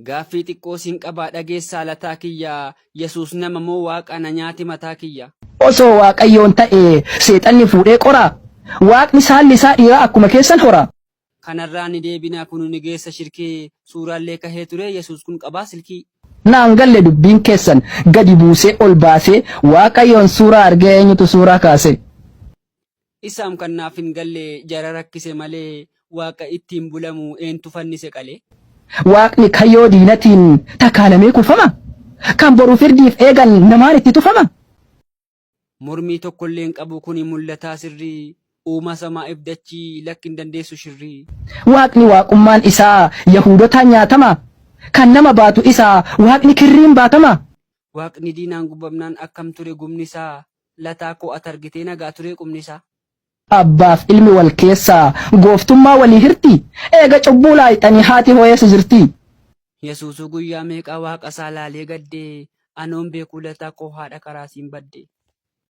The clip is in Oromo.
Gaaffii xiqqoo siin qabaa dhageessaa lataa kiyya. Yesuus nama moo waaqa na nyaati mataa kiyya. Osoo waaqayyoon ta'e seexanni fuudhee qora. Waaqni saalli isaa dhiiraa akkuma keessan hora. Kanarraa ni deebinaa kun ni geessa shirkii. Suuraallee kahee ture Yesuus kun qabaa silkii. Naan galle dubbiin keessan gadi buusee ol baasee waaqayyoon suuraa argee eenyutu suuraa kaase. Isaam kan naaf hin galle jara rakkise malee waaqa ittiin bulamu eentu fannise qalee. Waaqni kayyoo diinatiin takaalamee kufama. Kan boru firdiif eegan namaan itti tufama. Mormii tokkollee hin qabu kuni mul'ataa sirrii. Uuma samaa ibdachii lakki hin dandeessu shirrii. Waaqni waaqummaan isaa Yahuudotaan nyaatama. Kan nama baatu isaa waaqni kirriin baatama. Waaqni diinaan gubamnaan akkam ture gumni isaa. Lataa koo ati argitee nagaa ture qubni isaa. Abbaaf ilmi wal keessaa gooftummaa walii hirti. Eega cubbuu laayixanii haati hoo'ees jirti. Yesuusuu guyyaa meeqaa waaqa isaa laalee gaddee. Anoon beekuu lataa koo haadha karaa siin badde.